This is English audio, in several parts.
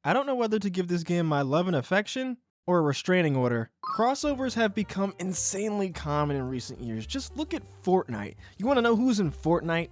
I don't know whether to give this game my love and affection or a restraining order. Crossovers have become insanely common in recent years. Just look at Fortnite. You want to know who's in Fortnite?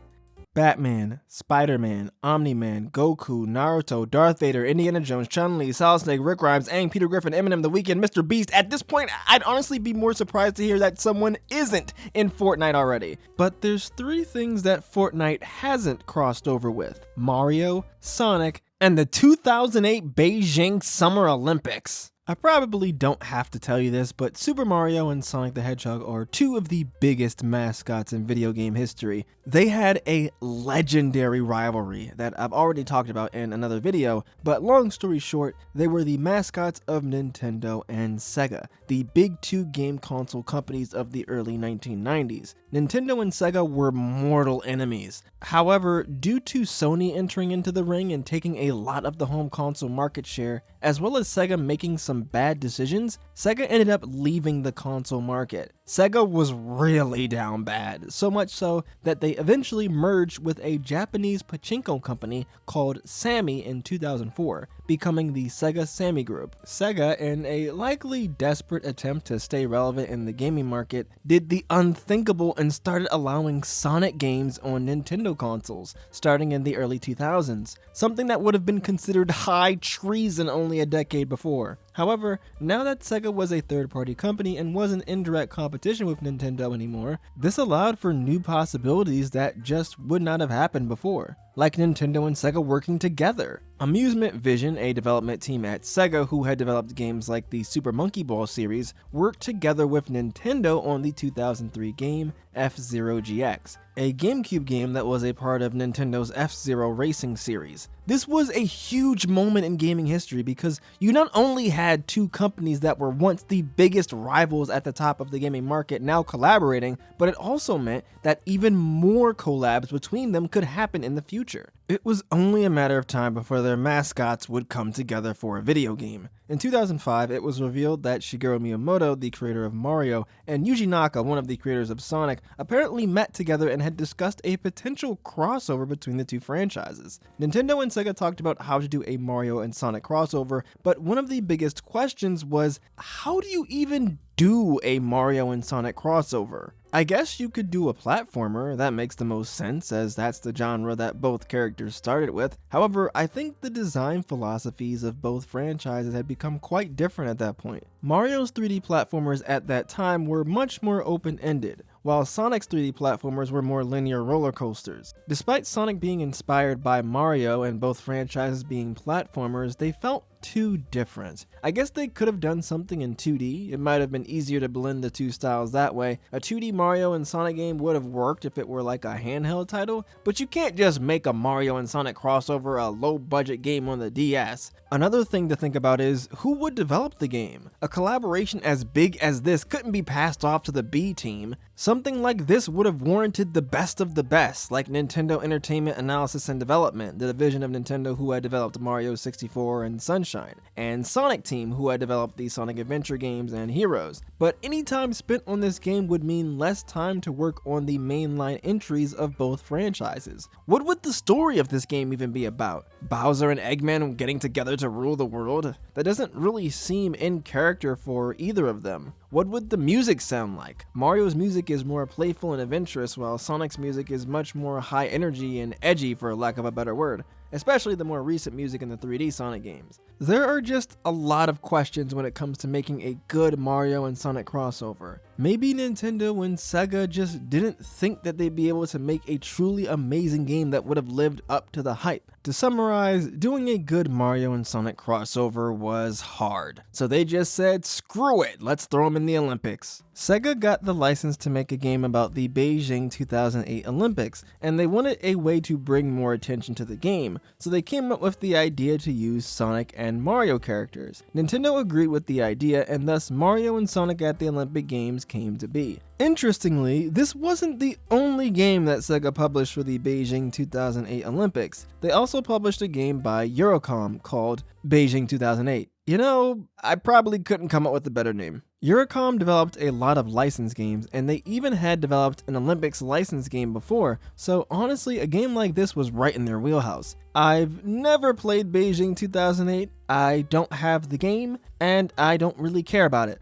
Batman, Spider-Man, Omni-Man, Goku, Naruto, Darth Vader, Indiana Jones, Chun-Li, Solid Snake, Rick Grimes, Aang, Peter Griffin, Eminem, The Weeknd, Mr. Beast. At this point, I'd honestly be more surprised to hear that someone isn't in Fortnite already. But there's three things that Fortnite hasn't crossed over with: Mario, Sonic, and the 2008 Beijing Summer Olympics. I probably don't have to tell you this, but Super Mario and Sonic the Hedgehog are two of the biggest mascots in video game history. They had a legendary rivalry that I've already talked about in another video, but long story short, they were the mascots of Nintendo and Sega, the big two game console companies of the early 1990s. Nintendo and Sega were mortal enemies. However, due to Sony entering into the ring and taking a lot of the home console market share, as well as Sega making some bad decisions, Sega ended up leaving the console market. Sega was really down bad, so much so that they eventually merged with a Japanese pachinko company called Sammy in 2004, becoming the Sega Sammy Group. Sega, in a likely desperate attempt to stay relevant in the gaming market, did the unthinkable and started allowing Sonic games on Nintendo consoles, starting in the early 2000s, something that would have been considered high treason only a decade before. However, now that Sega was a third-party company and wasn't in direct competition with Nintendo anymore, this allowed for new possibilities that just would not have happened before, like Nintendo and Sega working together. Amusement Vision, a development team at Sega who had developed games like the Super Monkey Ball series, worked together with Nintendo on the 2003 game F-Zero GX, a Gamecube game that was a part of Nintendo's F-Zero Racing series. This was a huge moment in gaming history because you not only had two companies that were once the biggest rivals at the top of the gaming market now collaborating, but it also meant that even more collabs between them could happen in the future. It was only a matter of time before their mascots would come together for a video game. In 2005, it was revealed that Shigeru Miyamoto, the creator of Mario, and Yuji Naka, one of the creators of Sonic, apparently met together and had discussed a potential crossover between the two franchises. Nintendo and Sega talked about how to do a Mario and Sonic crossover, but one of the biggest questions was, how do you even do a Mario and Sonic crossover? I guess you could do a platformer. That makes the most sense, as that's the genre that both characters started with. However, I think the design philosophies of both franchises had become quite different at that point. Mario's 3D platformers at that time were much more open-ended, while Sonic's 3D platformers were more linear roller coasters. Despite Sonic being inspired by Mario and both franchises being platformers, they felt too different. I guess they could have done something in 2D. It might have been easier to blend the two styles that way. A 2D Mario and Sonic game would have worked if it were like a handheld title, but you can't just make a Mario and Sonic crossover a low-budget game on the DS. Another thing to think about is, who would develop the game? A collaboration as big as this couldn't be passed off to the B team. Something like this would have warranted the best of the best, like Nintendo Entertainment Analysis and Development, the division of Nintendo who had developed Mario 64 and Sunshine, and Sonic Team who had developed the Sonic Adventure games and Heroes. But any time spent on this game would mean less time to work on the mainline entries of both franchises. What would the story of this game even be about? Bowser and Eggman getting together to rule the world? That doesn't really seem in character for either of them. What would the music sound like? Mario's music is more playful and adventurous, while Sonic's music is much more high energy and edgy, for lack of a better word, especially the more recent music in the 3D Sonic games. There are just a lot of questions when it comes to making a good Mario and Sonic crossover. Maybe Nintendo and Sega just didn't think that they'd be able to make a truly amazing game that would have lived up to the hype. To summarize, doing a good Mario and Sonic crossover was hard. So they just said, screw it, let's throw them in the Olympics. Sega got the license to make a game about the Beijing 2008 Olympics, and they wanted a way to bring more attention to the game, so they came up with the idea to use Sonic and Mario characters. Nintendo agreed with the idea, and thus Mario and Sonic at the Olympic Games came to be. Interestingly, this wasn't the only game that Sega published for the Beijing 2008 Olympics. They also published a game by Eurocom called Beijing 2008. You know, I probably couldn't come up with a better name. Eurocom developed a lot of licensed games, and they even had developed an Olympics licensed game before, so honestly, a game like this was right in their wheelhouse. I've never played Beijing 2008, I don't have the game, and I don't really care about it.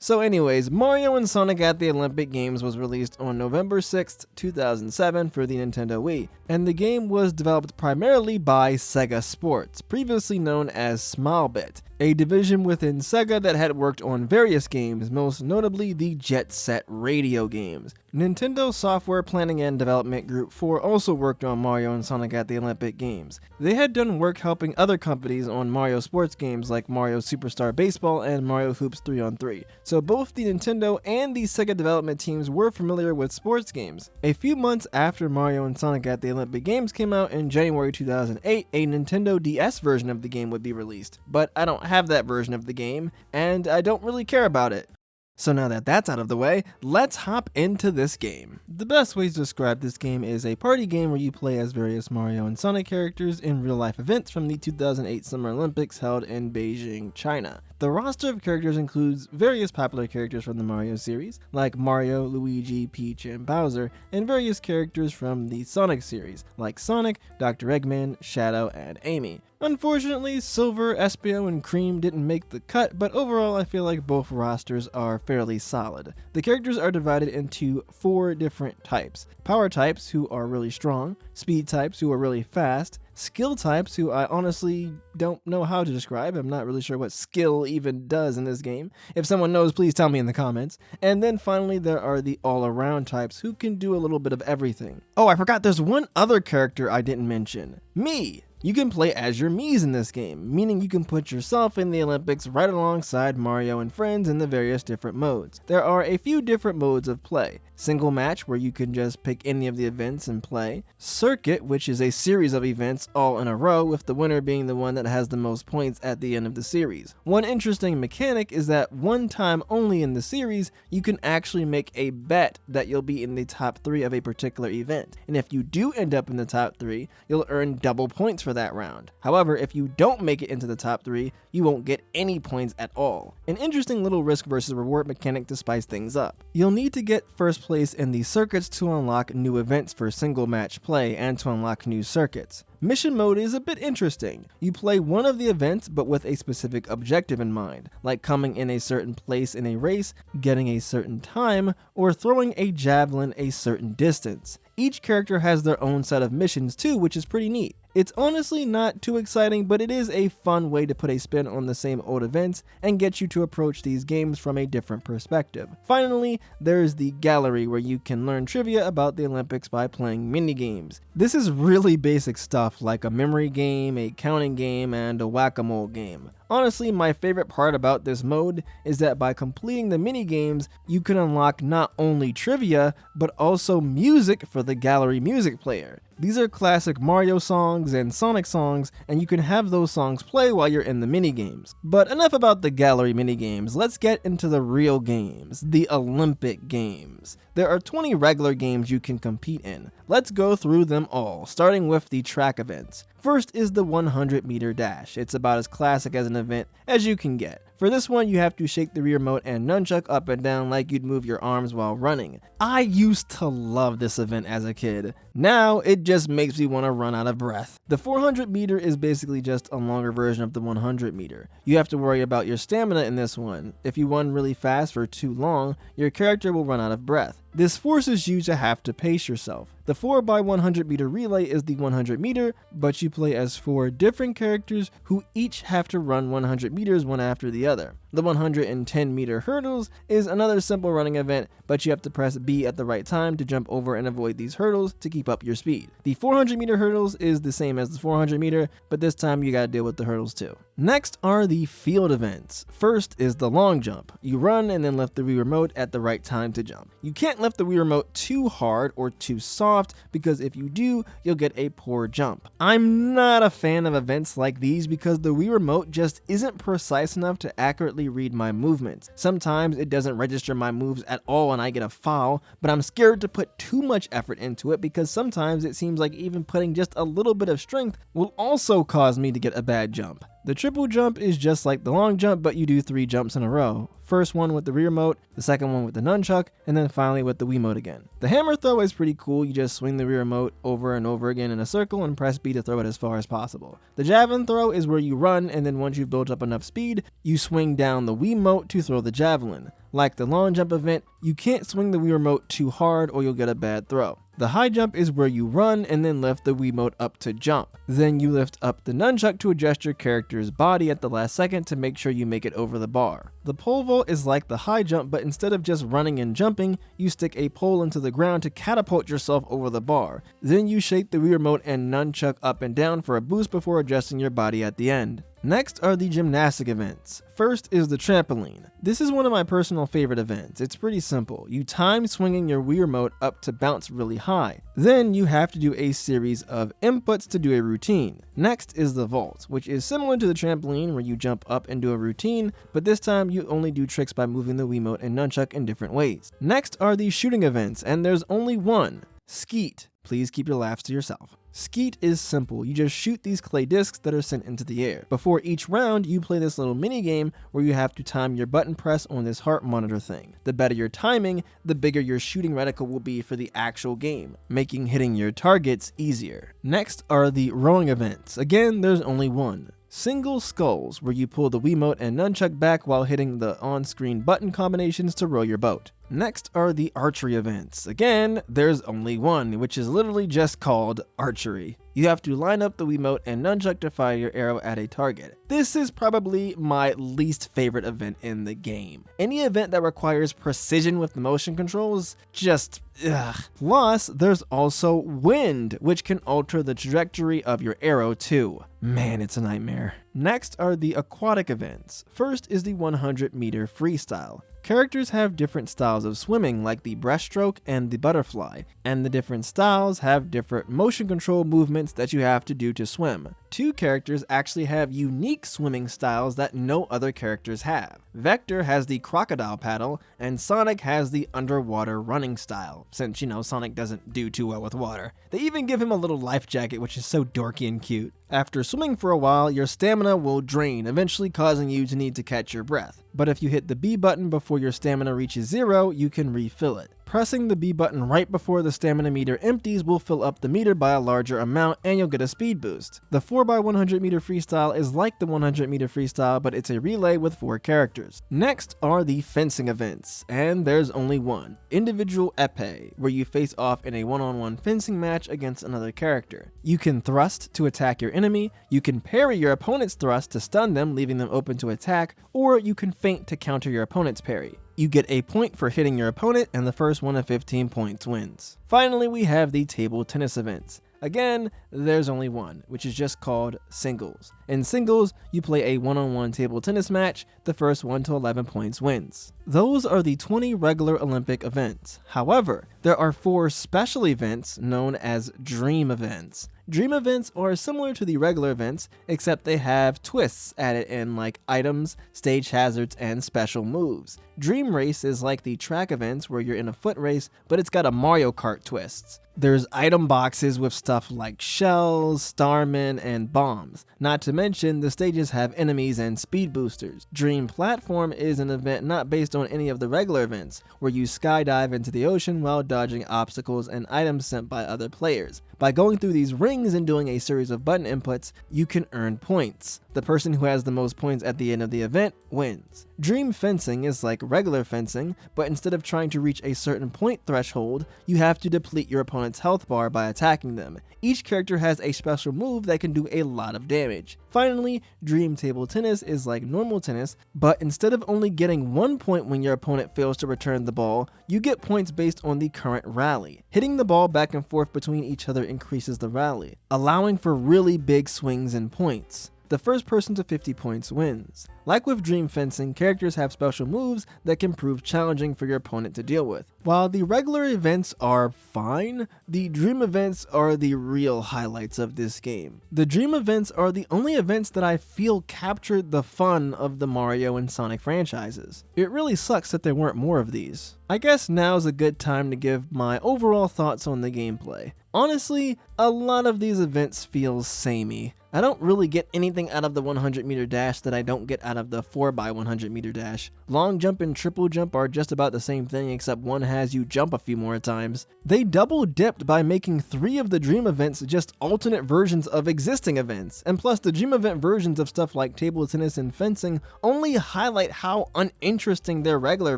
So anyways, Mario and Sonic at the Olympic Games was released on November 6th, 2007 for the Nintendo Wii, and the game was developed primarily by Sega Sports, previously known as Smilebit, a division within Sega that had worked on various games, most notably the Jet Set radio games. Nintendo Software Planning and Development Group 4 also worked on Mario and Sonic at the Olympic Games. They had done work helping other companies on Mario sports games like Mario Superstar Baseball and Mario Hoops 3-on-3, so both the Nintendo and the Sega development teams were familiar with sports games. A few months after Mario and Sonic at the Olympic Games came out in January 2008, a Nintendo DS version of the game would be released, but I don't have that version of the game, and I don't really care about it. So now that that's out of the way, let's hop into this game. The best way to describe this game is a party game where you play as various Mario and Sonic characters in real-life events from the 2008 Summer Olympics held in Beijing, China. The roster of characters includes various popular characters from the Mario series, like Mario, Luigi, Peach, and Bowser, and various characters from the Sonic series, like Sonic, Dr. Eggman, Shadow, and Amy. Unfortunately, Silver, Espio, and Cream didn't make the cut, but overall I feel like both rosters are fairly solid. The characters are divided into 4 different types. Power types, who are really strong, speed types, who are really fast, skill types, who I honestly don't know how to describe. I'm not really sure what skill even does in this game. If someone knows, please tell me in the comments. And then finally there are the all-around types, who can do a little bit of everything. Oh, I forgot there's one other character I didn't mention. Me! You can play as your Miis in this game, meaning you can put yourself in the Olympics right alongside Mario and friends in the various different modes. There are a few different modes of play. Single match, where you can just pick any of the events and play. Circuit, which is a series of events all in a row, with the winner being the one that has the most points at the end of the series. One interesting mechanic is that one time only in the series, you can actually make a bet that you'll be in the top 3 of a particular event. And if you do end up in the top 3, you'll earn double points for that round. However, if you don't make it into the top 3, you won't get any points at all. An interesting little risk versus reward mechanic to spice things up. You'll need to get first place in the circuits to unlock new events for single match play and to unlock new circuits. Mission mode is a bit interesting. You play one of the events but with a specific objective in mind, like coming in a certain place in a race, getting a certain time, or throwing a javelin a certain distance. Each character has their own set of missions too, which is pretty neat. It's honestly not too exciting, but it is a fun way to put a spin on the same old events and get you to approach these games from a different perspective. Finally, there's the gallery, where you can learn trivia about the Olympics by playing minigames. This is really basic stuff like a memory game, a counting game, and a whack-a-mole game. Honestly, my favorite part about this mode is that by completing the minigames, you can unlock not only trivia, but also music for the gallery music player. These are classic Mario songs and Sonic songs, and you can have those songs play while you're in the minigames. But enough about the gallery minigames, let's get into the real games, the Olympic Games. There are 20 regular games you can compete in. Let's go through them all, starting with the track events. First is the 100-meter dash. It's about as classic as an event as you can get. For this one, you have to shake the Wii Remote and nunchuck up and down like you'd move your arms while running. I used to love this event as a kid. Now, it just makes me want to run out of breath. The 400-meter is basically just a longer version of the 100-meter. You have to worry about your stamina in this one. If you run really fast for too long, your character will run out of breath. This forces you to have to pace yourself. The 4x100 meter relay is the 100 meter, but you play as 4 different characters who each have to run 100 meters one after the other. The 110 meter hurdles is another simple running event, but you have to press B at the right time to jump over and avoid these hurdles to keep up your speed. The 400 meter hurdles is the same as the 400 meter, but this time you gotta deal with the hurdles too. Next are the field events. First is the long jump. You run and then lift the Wii Remote at the right time to jump. You can't lift the Wii Remote too hard or too soft, because if you do, you'll get a poor jump. I'm not a fan of events like these because the Wii Remote just isn't precise enough to accurately read my movements. Sometimes it doesn't register my moves at all and I get a foul, but I'm scared to put too much effort into it because sometimes it seems like even putting just a little bit of strength will also cause me to get a bad jump. The triple jump is just like the long jump, but you do 3 jumps in a row. First one with the rear remote, the second one with the nunchuck, and then finally with the Wiimote again. The hammer throw is pretty cool. You just swing the rear remote over and over again in a circle and press B to throw it as far as possible. The javelin throw is where you run, and then once you've built up enough speed, you swing down the Wiimote to throw the javelin. Like the long jump event, you can't swing the Wii remote too hard or you'll get a bad throw. The high jump is where you run and then lift the Wiimote up to jump. Then you lift up the nunchuck to adjust your character's body at the last second to make sure you make it over the bar. The pole vault is like the high jump, but instead of just running and jumping, you stick a pole into the ground to catapult yourself over the bar. Then you shake the Wii remote and nunchuck up and down for a boost before adjusting your body at the end. Next are the gymnastic events. First is the trampoline. This is one of my personal favorite events. It's pretty simple. You time swinging your Wii remote up to bounce really high. Then you have to do a series of inputs to do a routine. Next is the vault, which is similar to the trampoline where you jump up and do a routine, but this time you only do tricks by moving the Wiimote and nunchuck in different ways. Next are the shooting events, and there's only one. Skeet. Please keep your laughs to yourself. Skeet is simple. You just shoot these clay discs that are sent into the air. Before each round, you play this little mini game where you have to time your button press on this heart monitor thing. The better your timing, the bigger your shooting reticle will be for the actual game, making hitting your targets easier. Next are the rowing events. Again, there's only one. Single sculls, where you pull the Wiimote and nunchuck back while hitting the on-screen button combinations to row your boat. Next are the archery events. Again, there's only one, which is literally just called archery. You have to line up the Wiimote and nunchuck to fire your arrow at a target. This is probably my least favorite event in the game. Any event that requires precision with the motion controls, just ugh. Plus, there's also wind, which can alter the trajectory of your arrow too. Man, it's a nightmare. Next are the aquatic events. First is the 100-meter freestyle. Characters have different styles of swimming, like the breaststroke and the butterfly, and the different styles have different motion control movements that you have to do to swim. 2 characters actually have unique swimming styles that no other characters have. Vector has the crocodile paddle, and Sonic has the underwater running style, since, Sonic doesn't do too well with water. They even give him a little life jacket, which is so dorky and cute. After swimming for a while, your stamina will drain, eventually causing you to need to catch your breath. But if you hit the B button before your stamina reaches 0, you can refill it. Pressing the B button right before the stamina meter empties will fill up the meter by a larger amount and you'll get a speed boost. The 4x100 meter freestyle is like the 100 meter freestyle, but it's a relay with 4 characters. Next are the fencing events, and there's only one. Individual epee, where you face off in a one-on-one fencing match against another character. You can thrust to attack your enemy, you can parry your opponent's thrust to stun them, leaving them open to attack, or you can feint to counter your opponent's parry. You get a point for hitting your opponent, and the first one of 15 points wins. Finally, we have the table tennis events. Again, there's only one, which is just called singles. In singles, you play a one-on-one table tennis match. The first 1 to 11 points wins. Those are the 20 regular Olympic events. However, there are 4 special events known as dream events. Dream events are similar to the regular events, except they have twists added in, like items, stage hazards, and special moves. Dream Race is like the track events where you're in a foot race, but it's got a Mario Kart twist. There's item boxes with stuff like shells, starmen, and bombs. Not to mention, the stages have enemies and speed boosters. Dream Platform is an event not based on any of the regular events, where you skydive into the ocean while dodging obstacles and items sent by other players. By going through these rings and doing a series of button inputs, you can earn points. The person who has the most points at the end of the event wins. Dream Fencing is like regular fencing, but instead of trying to reach a certain point threshold, you have to deplete your opponent's health bar by attacking them. Each character has a special move that can do a lot of damage. Finally, Dream Table Tennis is like normal tennis, but instead of only getting 1 point when your opponent fails to return the ball, you get points based on the current rally. Hitting the ball back and forth between each other increases the rally, allowing for really big swings and points. The first person to 50 points wins. Like with Dream Fencing, characters have special moves that can prove challenging for your opponent to deal with. While the regular events are fine, the Dream events are the real highlights of this game. The Dream events are the only events that I feel captured the fun of the Mario and Sonic franchises. It really sucks that there weren't more of these. I guess now's a good time to give my overall thoughts on the gameplay. Honestly, a lot of these events feel samey. I don't really get anything out of the 100-meter dash that I don't get out of the 4x100-meter dash. Long jump and triple jump are just about the same thing, except one has you jump a few more times. They double dipped by making 3 of the dream events just alternate versions of existing events, and plus the dream event versions of stuff like table tennis and fencing only highlight how uninteresting their regular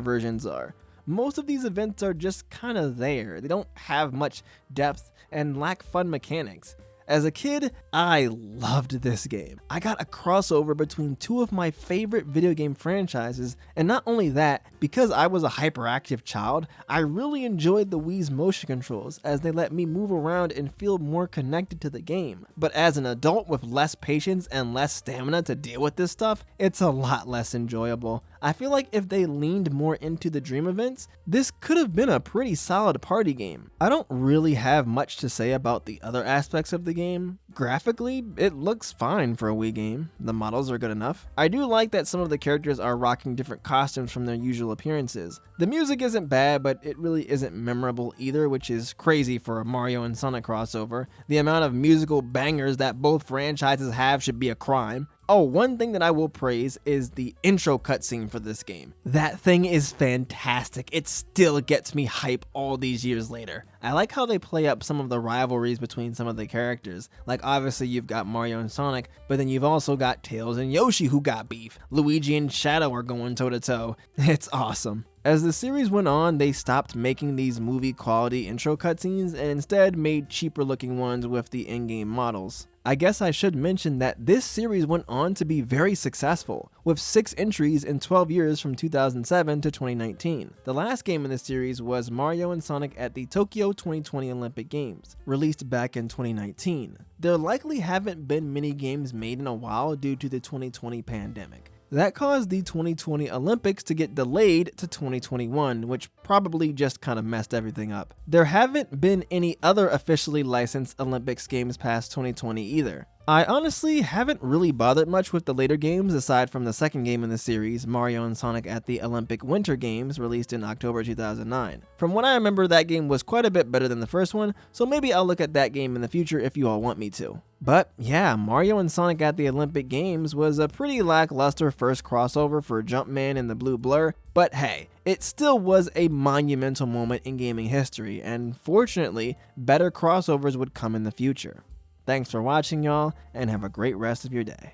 versions are. Most of these events are just kinda there. They don't have much depth and lack fun mechanics. As a kid, I loved this game. I got a crossover between 2 of my favorite video game franchises, and not only that, because I was a hyperactive child, I really enjoyed the Wii's motion controls as they let me move around and feel more connected to the game. But as an adult with less patience and less stamina to deal with this stuff, it's a lot less enjoyable. I feel like if they leaned more into the dream events, this could have been a pretty solid party game. I don't really have much to say about the other aspects of the game. Graphically, it looks fine for a Wii game. The models are good enough. I do like that some of the characters are rocking different costumes from their usual appearances. The music isn't bad, but it really isn't memorable either, which is crazy for a Mario and Sonic crossover. The amount of musical bangers that both franchises have should be a crime. Oh, one thing that I will praise is the intro cutscene for this game. That thing is fantastic. It still gets me hype all these years later. I like how they play up some of the rivalries between some of the characters. Like obviously you've got Mario and Sonic, but then you've also got Tails and Yoshi who got beef. Luigi and Shadow are going toe to toe. It's awesome. As the series went on, they stopped making these movie quality intro cutscenes and instead made cheaper looking ones with the in-game models. I guess I should mention that this series went on to be very successful, with 6 entries in 12 years from 2007 to 2019. The last game in the series was Mario and Sonic at the Tokyo 2020 Olympic Games, released back in 2019. There likely haven't been many games made in a while due to the 2020 pandemic. That caused the 2020 Olympics to get delayed to 2021, which probably just kind of messed everything up. There haven't been any other officially licensed Olympics games past 2020 either. I honestly haven't really bothered much with the later games aside from the second game in the series, Mario and Sonic at the Olympic Winter Games, released in October 2009. From what I remember, that game was quite a bit better than the first one, so maybe I'll look at that game in the future if you all want me to. But yeah, Mario and Sonic at the Olympic Games was a pretty lackluster first crossover for Jumpman and the Blue Blur, but hey, it still was a monumental moment in gaming history, and fortunately, better crossovers would come in the future. Thanks for watching, y'all, and have a great rest of your day.